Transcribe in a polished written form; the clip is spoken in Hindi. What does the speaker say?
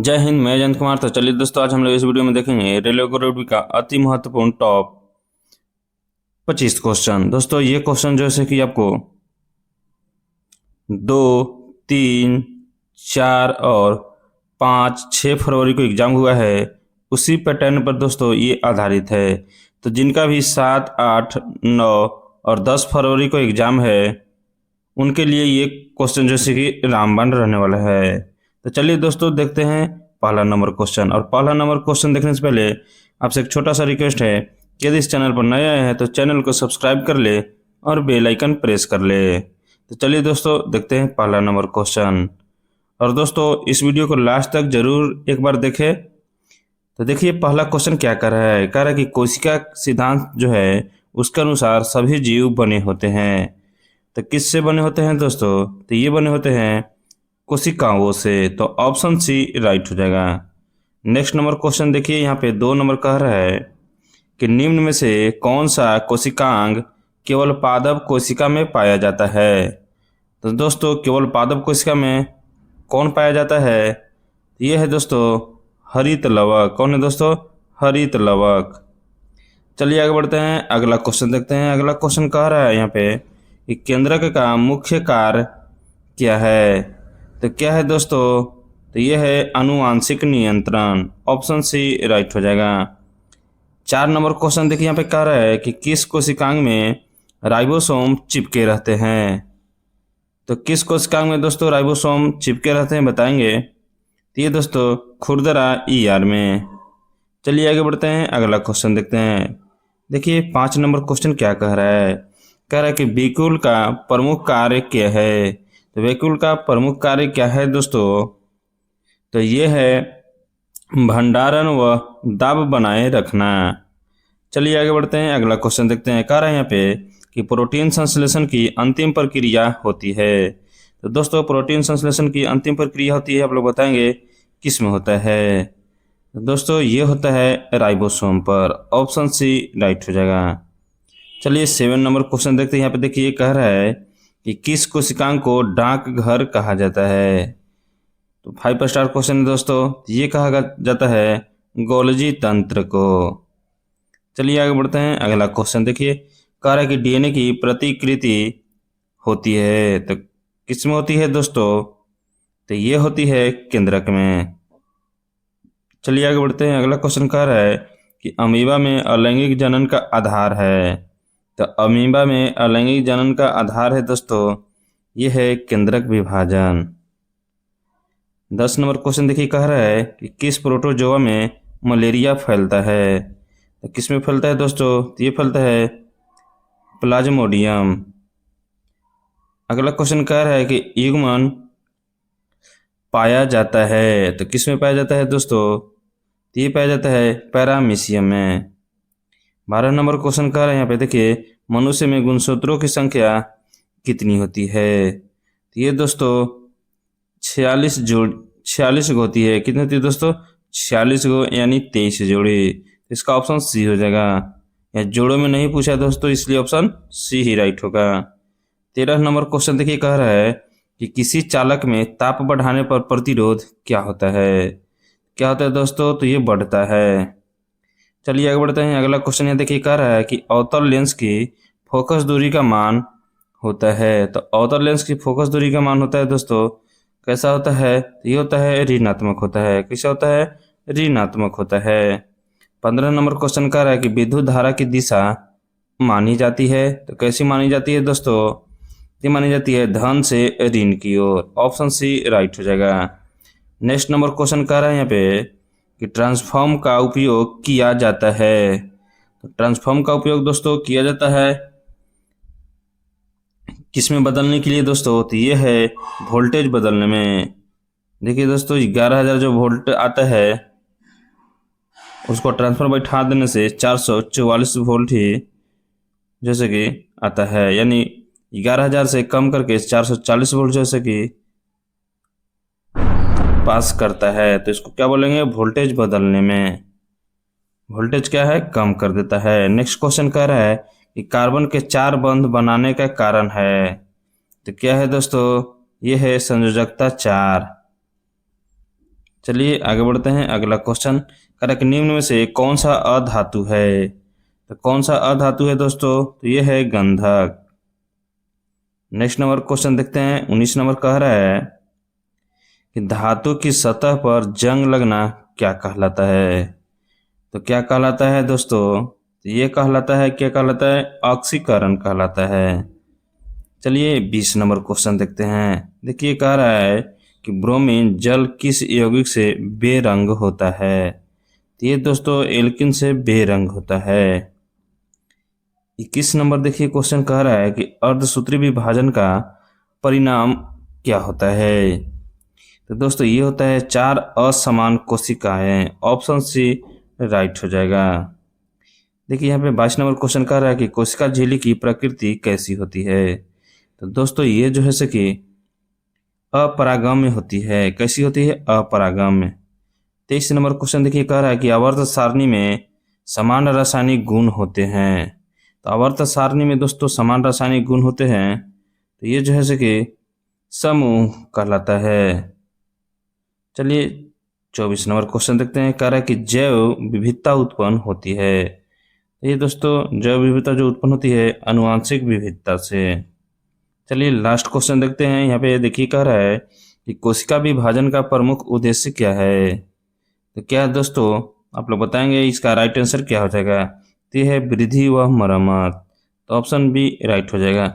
जय हिंद। मैं जयंत कुमार। तो चलिए दोस्तों, आज हम लोग इस वीडियो में देखेंगे रेडियोग्राफी का अति महत्वपूर्ण टॉप 25 क्वेश्चन। दोस्तों ये क्वेश्चन जैसे कि आपको 2, 3, 4 और 5, 6 फरवरी को एग्जाम हुआ है, उसी पैटर्न पर दोस्तों ये आधारित है। तो जिनका भी 7, 8, 9 और 10 फरवरी को एग्जाम है, उनके लिए ये क्वेश्चन जैसे कि रामबाण रहने वाला है। तो चलिए दोस्तों देखते हैं पहला नंबर क्वेश्चन। और पहला नंबर क्वेश्चन देखने से पहले आपसे एक छोटा सा रिक्वेस्ट है कि यदि इस चैनल पर नए आए हैं तो चैनल को सब्सक्राइब कर ले और बेल आइकन प्रेस कर ले। तो चलिए दोस्तों देखते हैं पहला नंबर क्वेश्चन। और दोस्तों इस वीडियो को लास्ट तक जरूर एक बार देखें। तो देखिए पहला क्वेश्चन क्या कर रहा है। कह रहा है कि कोशिका सिद्धांत जो है उसके अनुसार सभी जीव बने होते हैं। तो किससे बने होते हैं दोस्तों? तो ये बने होते हैं कोशिकाओं से। तो ऑप्शन सी राइट हो जाएगा। नेक्स्ट नंबर क्वेश्चन देखिए, यहाँ पे 2 नंबर कह रहा है कि निम्न में से कौन सा कोशिकांग केवल पादप कोशिका में पाया जाता है। तो दोस्तों केवल पादप कोशिका में कौन पाया जाता है? ये है दोस्तों हरित लवक। कौन है दोस्तों? हरित लवक। चलिए आगे बढ़ते हैं, अगला क्वेश्चन देखते हैं। अगला क्वेश्चन कह रहा है यहाँ पे कि केंद्रक का मुख्य कार्य क्या है। तो क्या है दोस्तों? तो ये है आनुवांशिक नियंत्रण। ऑप्शन सी राइट हो जाएगा। 4 नंबर क्वेश्चन देखिए, यहाँ पे कह रहा है कि किस कोशिकांग में राइबोसोम चिपके रहते हैं। तो किस कोशिकांग में दोस्तों राइबोसोम चिपके रहते हैं बताएंगे। तो ये दोस्तों खुरदरा ईआर में। चलिए आगे बढ़ते हैं, अगला क्वेश्चन देखते हैं। देखिए 5 नंबर क्वेश्चन क्या कह रहा है। कह रहा है कि वेक्यूल का प्रमुख कार्य क्या है। तो वेक्यूल का प्रमुख कार्य क्या है दोस्तों? तो ये है भंडारण व दाब बनाए रखना। चलिए आगे बढ़ते हैं, अगला क्वेश्चन देखते हैं। कह रहा है यहाँ पे कि प्रोटीन संश्लेषण की अंतिम प्रक्रिया होती है। तो दोस्तों प्रोटीन संश्लेषण की अंतिम प्रक्रिया होती है, आप लोग बताएंगे किस में होता है। तो दोस्तों ये होता है राइबोसोम पर। ऑप्शन सी राइट हो जाएगा। चलिए 7 नंबर क्वेश्चन देखते हैं। यहाँ पे देखिए कह रहा है कि किस कोशिकांग को डाक घर कहा जाता है। तो 5 स्टार क्वेश्चन है दोस्तों। ये कहा जाता है गोल्जी तंत्र को। चलिए आगे बढ़ते हैं, अगला क्वेश्चन देखिए। कह रहा है कि डीएनए की प्रतिकृति होती है। तो किस में होती है दोस्तों? तो ये होती है केंद्रक में। चलिए आगे बढ़ते हैं, अगला क्वेश्चन कह रहा है कि अमीबा में अलैंगिक जनन का आधार है। तो अमीबा में अलैंगिक जनन का आधार है दोस्तों, ये है केंद्रक विभाजन। 10 नंबर क्वेश्चन देखिए कह रहा है कि किस प्रोटोजोआ में मलेरिया फैलता है। तो किस में फैलता है दोस्तों? तो ये फैलता है प्लाज्मोडियम। अगला क्वेश्चन कह रहा है कि युग्मन पाया जाता है। तो किस में पाया जाता है दोस्तों? तो ये पाया जाता है पैरामीशियम में। 12 नंबर क्वेश्चन कह रहा है यहाँ पे देखिए, मनुष्य में गुणसूत्रों की संख्या कितनी होती है। तो ये दोस्तों 46 गो होती है। कितनी होती है दोस्तों? 46 गो, यानी 23 जोड़ी। इसका ऑप्शन सी हो जाएगा। या जोड़ों में नहीं पूछा दोस्तों, इसलिए ऑप्शन सी ही राइट होगा। 13 नंबर क्वेश्चन देखिए कह रहा है कि किसी चालक में ताप बढ़ाने पर प्रतिरोध क्या होता है। क्या होता है दोस्तों? तो ये बढ़ता है। चलिए आगे बढ़ते हैं, अगला क्वेश्चन यहाँ देखिए कह रहा है कि अवतल लेंस की फोकस दूरी का मान होता है। तो अवतल लेंस की फोकस दूरी का मान होता है दोस्तों, कैसा होता है? ये होता है ऋणात्मक होता है। कैसा होता है? ऋणात्मक होता है। 15 नंबर क्वेश्चन कह रहा है कि विद्युत धारा की दिशा मानी जाती है। तो कैसी मानी जाती है दोस्तों? ये मानी जाती है धन से ऋण की ओर। ऑप्शन सी राइट हो जाएगा। नेक्स्ट नंबर क्वेश्चन कह रहा है यहाँ पे कि ट्रांसफॉर्म का उपयोग किया जाता है। तो ट्रांसफॉर्म का उपयोग दोस्तों किया जाता है किसमें बदलने के लिए दोस्तों? तो ये है वोल्टेज बदलने में। देखिए दोस्तों 11,000 जो वोल्ट आता है उसको ट्रांसफर बैठा देने से 444 वोल्ट ही जैसे कि आता है, यानी 11,000 से कम करके 440 वोल्ट जैसे कि पास करता है। तो इसको क्या बोलेंगे? वोल्टेज बदलने में। वोल्टेज क्या है? कम कर देता है। नेक्स्ट क्वेश्चन कह रहा है कि कार्बन के 4 बंध बनाने का कारण है। तो क्या है दोस्तों? ये है संयोजकता 4। चलिए आगे बढ़ते हैं। अगला क्वेश्चन कह रहा है कि निम्न में से कौन सा अधातु है। तो कौन सा अधातु है दोस्तों, तो ये है गंधक। नेक्स्ट नंबर क्वेश्चन देखते हैं। 19 नंबर कह रहा है कि धातु की सतह पर जंग लगना क्या कहलाता है। तो क्या कहलाता है दोस्तों, तो ये कहलाता है, क्या कहलाता है, ऑक्सीकरण कहलाता है। चलिए 20 नंबर क्वेश्चन देखते हैं। देखिए कह रहा है कि ब्रोमीन जल किस यौगिक से बेरंग होता है। तो ये दोस्तों एल्किन से बेरंग होता है। 21 नंबर देखिए क्वेश्चन कह रहा है कि अर्धसूत्री विभाजन का परिणाम क्या होता है। तो दोस्तों ये होता है 4 असमान कोशिकाएं। ऑप्शन सी राइट हो जाएगा। देखिए यहाँ पे 22 नंबर क्वेश्चन कह रहा है कि कोशिका झिल्ली की प्रकृति कैसी होती है। तो दोस्तों ये जो है से कि अपरागम्य होती है। कैसी होती है, अपरागम्य। 23 नंबर क्वेश्चन देखिए कह रहा है कि आवर्त सारणी में समान रासायनिक गुण होते हैं। तो आवर्त सारणी में दोस्तों समान रासायनिक गुण होते हैं, तो ये जो है से कि समूह कहलाता है। चलिए 24 नंबर क्वेश्चन देखते हैं। कह रहा है कि जैव विविधता उत्पन्न होती है। ये दोस्तों जैव विविधता जो उत्पन्न होती है आनुवांशिक विविधता से। चलिए लास्ट क्वेश्चन देखते हैं। यहाँ पे देखिए कह रहा है कि कोशिका विभाजन का प्रमुख उद्देश्य क्या है। तो क्या है दोस्तों, आप लोग बताएंगे इसका राइट आंसर क्या हो जाएगा। तो यह है वृद्धि व मरम्मत। तो ऑप्शन बी राइट हो जाएगा।